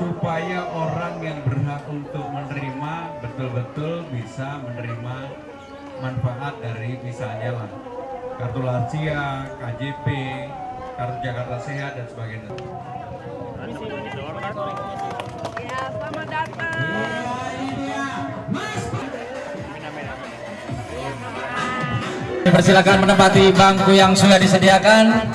supaya orang yang berhak untuk menerima betul-betul bisa menerima manfaat dari misalnya lah kartu lansia, KJP, kartu Jakarta Sehat dan sebagainya. Ya, selamat datang. Persilakan menempati bangku yang sudah disediakan.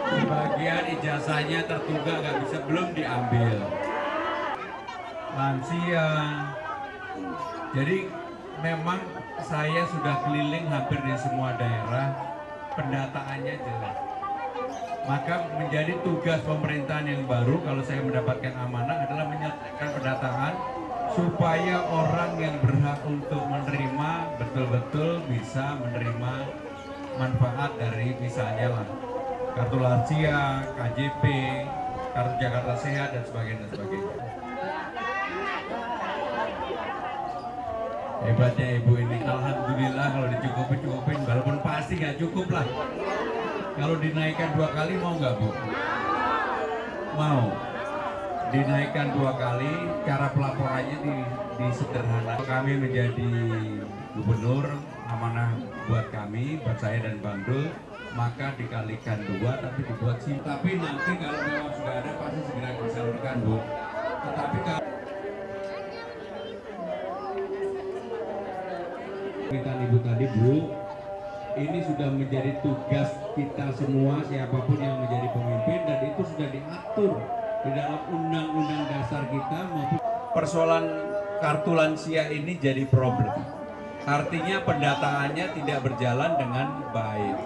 Sebagian ijazahnya tertunda nggak bisa, belum diambil. Lansia. Jadi memang saya sudah keliling hampir di semua daerah, pendataannya jelas. Maka menjadi tugas pemerintahan yang baru kalau saya mendapatkan amanah adalah menyelesaikan pendataan supaya orang yang berhak untuk menerima betul-betul bisa menerima manfaat dari misalnya lah kartu lansia, KJP, kartu Jakarta Sehat dan sebagainya. Hebatnya ibu ini, alhamdulillah kalau dicukupin, walaupun pasti nggak cukup lah. Kalau dinaikkan 2 kali mau nggak Bu? Mau. Dinaikkan 2 kali, cara pelaporannya disederhanakan. Kami menjadi gubernur, amanah buat kami, buat saya dan Bang Dul, maka dikalikan 2 tapi dibuat SIM. Tapi nanti kalau memang sudah ada pasti segera disalurkan Bu. Tetapi kalau permintaan ibu tadi Bu, ini sudah menjadi tugas kita semua, siapapun yang menjadi pemimpin, dan itu sudah diatur di dalam undang-undang dasar kita maupun persoalan kartu lansia ini jadi problem. Artinya pendataannya tidak berjalan dengan baik.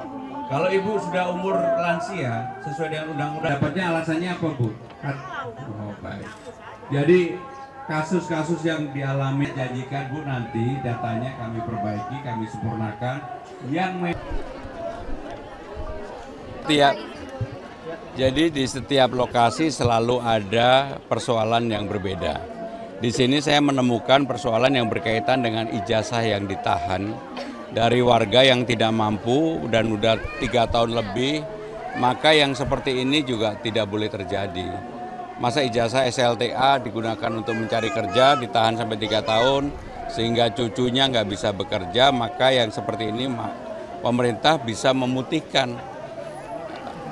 Kalau ibu sudah umur lansia sesuai dengan undang-undang, dapatnya alasannya apa Bu? Oh, baik. Jadi kasus-kasus yang dialami janjikan Bu, nanti datanya kami perbaiki, kami sempurnakan. Jadi di setiap lokasi selalu ada persoalan yang berbeda. Di sini saya menemukan persoalan yang berkaitan dengan ijazah yang ditahan dari warga yang tidak mampu dan udah 3 tahun lebih, maka yang seperti ini juga tidak boleh terjadi. Masa ijazah SLTA digunakan untuk mencari kerja ditahan sampai 3 tahun sehingga cucunya nggak bisa bekerja, maka yang seperti ini pemerintah bisa memutihkan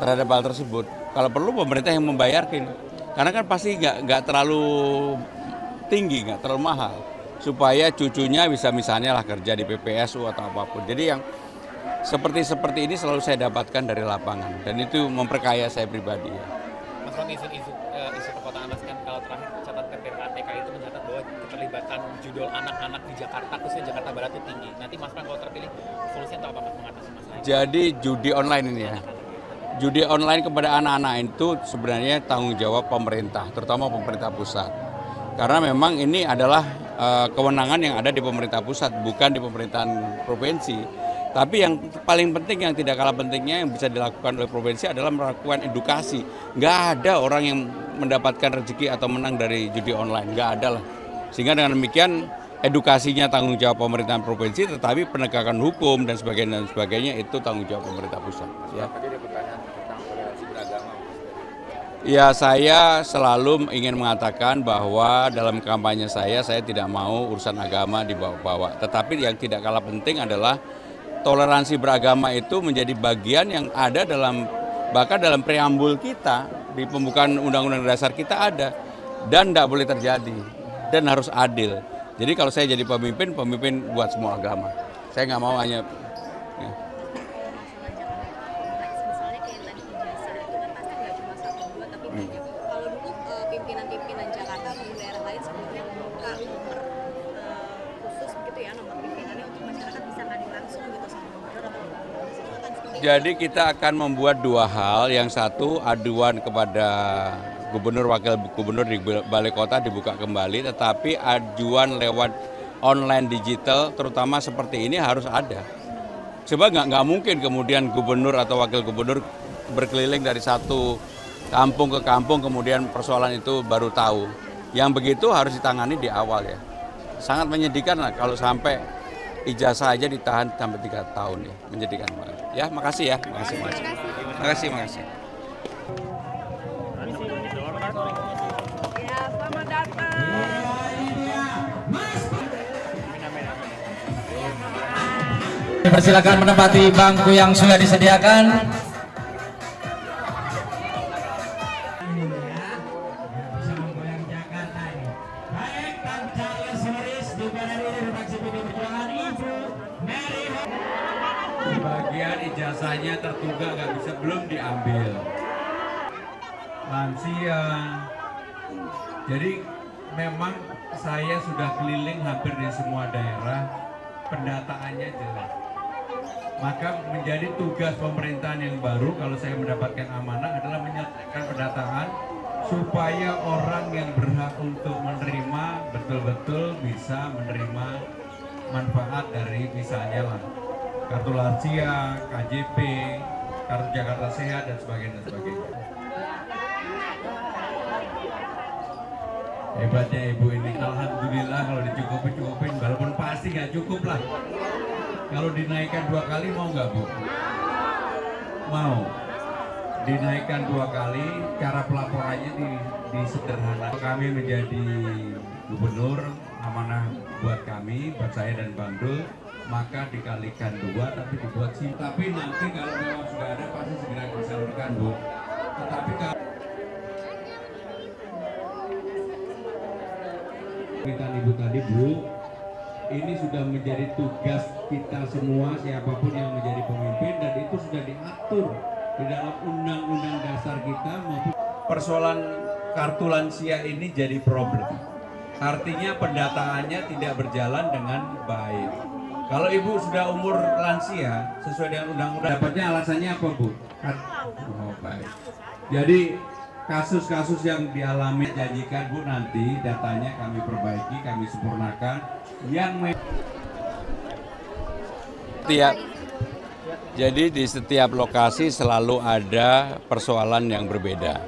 terhadap hal tersebut. Kalau perlu pemerintah yang membayarkan, karena kan pasti nggak terlalu tinggi, nggak terlalu mahal, supaya cucunya bisa misalnya lah kerja di PPSU atau apapun. Jadi yang seperti ini selalu saya dapatkan dari lapangan dan itu memperkaya saya pribadi ya. Mas Bang, isu perkotaan Mas, kan kalau terakhir catatan PPATK itu mencatat bahwa keterlibatan judul anak-anak di Jakarta, khususnya Jakarta Barat itu tinggi. Nanti Mas Bang kalau terpilih, solusinya atau apa Mas mengatasi masalah ini? Jadi judi online ini ya. Judi online kepada anak-anak itu sebenarnya tanggung jawab pemerintah, terutama pemerintah pusat. Karena memang ini adalah kewenangan yang ada di pemerintah pusat, bukan di pemerintahan provinsi. Tapi yang paling penting, yang tidak kalah pentingnya yang bisa dilakukan oleh provinsi adalah melakukan edukasi. Nggak ada orang yang mendapatkan rezeki atau menang dari judi online, nggak ada lah. Sehingga dengan demikian edukasinya tanggung jawab pemerintahan provinsi, tetapi penegakan hukum dan sebagainya itu tanggung jawab pemerintah pusat. Ya. Ya, saya selalu ingin mengatakan bahwa dalam kampanye saya tidak mau urusan agama dibawa-bawa. Tetapi yang tidak kalah penting adalah toleransi beragama itu menjadi bagian yang ada bahkan dalam preambul kita, di pembukaan Undang-Undang Dasar kita ada, dan tidak boleh terjadi, dan harus adil. Jadi kalau saya jadi pemimpin buat semua agama. Saya nggak mau hanya... Ya. Misalnya kayak tadi ijazah itu kan pasti nggak cuma 1, 2, tapi banyak. Kalau dulu pimpinan-pimpinan Jakarta atau daerah lain sebelumnya membuka nomor khusus gitu ya, nomor pimpinannya untuk masyarakat bisa ngadu langsung gitu sama gubernur atau Jadi kita akan membuat 2 hal. Yang satu, aduan kepada gubernur, wakil gubernur di balai kota dibuka kembali, tetapi aduan lewat online digital terutama seperti ini harus ada. Coba nggak mungkin kemudian gubernur atau wakil gubernur berkeliling dari satu kampung ke kampung kemudian persoalan itu baru tahu. Yang begitu harus ditangani di awal ya. sangat menyedihkan lah kalau sampai ijazah aja ditahan sampai 3 tahun ya, menyedihkan banget. Ya, makasih ya, makasih. Persilakan menempati bangku yang sudah disediakan. Bagian ijazahnya tertunggak nggak bisa, belum diambil. Lansia. Jadi memang saya sudah keliling hampir di semua daerah, pendataannya jelas. Maka menjadi tugas pemerintahan yang baru kalau saya mendapatkan amanah adalah menyelesaikan pendataan supaya orang yang berhak untuk menerima betul-betul bisa menerima manfaat dari misalnya lah kartu lansia, KJP, kartu Jakarta Sehat dan sebagainya. Hebatnya ibu ini, alhamdulillah kalau dicukupin, walaupun pasti nggak cukup lah. Kalau dinaikkan 2 kali mau nggak Bu? Mau. Dinaikkan 2 kali, cara pelaporannya disederhanakan. Kami menjadi gubernur, amanah buat kami, buat saya dan Bang Dul, maka dikalikan 2 tapi dibuat SIM. Tapi nanti kalau memang sudah ada pasti segera disalurkan Bu. Tetapi kalau permintaan ibu tadi Bu, ini sudah menjadi tugas kita semua siapapun yang menjadi pemimpin dan itu sudah diatur di dalam undang-undang dasar kita maupun persoalan kartu lansia ini jadi problem. Artinya pendataannya tidak berjalan dengan baik. Kalau ibu sudah umur lansia sesuai dengan undang-undang, dapatnya alasannya apa Bu? Oh, baik. Jadi kasus-kasus yang dialami janjikan Bu, nanti datanya kami perbaiki, kami sempurnakan. Jadi di setiap lokasi selalu ada persoalan yang berbeda.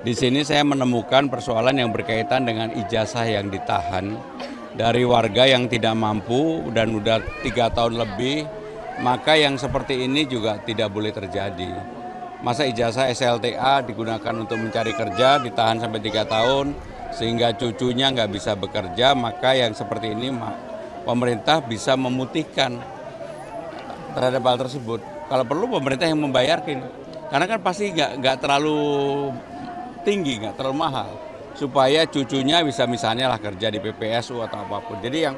Di sini saya menemukan persoalan yang berkaitan dengan ijazah yang ditahan dari warga yang tidak mampu dan udah 3 tahun lebih, maka yang seperti ini juga tidak boleh terjadi. Masa ijazah SLTA digunakan untuk mencari kerja ditahan sampai 3 tahun sehingga cucunya nggak bisa bekerja, maka yang seperti ini pemerintah bisa memutihkan terhadap hal tersebut. Kalau perlu pemerintah yang membayarkan, karena kan pasti nggak terlalu tinggi, nggak terlalu mahal, supaya cucunya bisa misalnya lah kerja di PPSU atau apapun. Jadi yang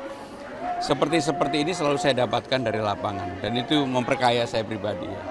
seperti ini selalu saya dapatkan dari lapangan dan itu memperkaya saya pribadi ya.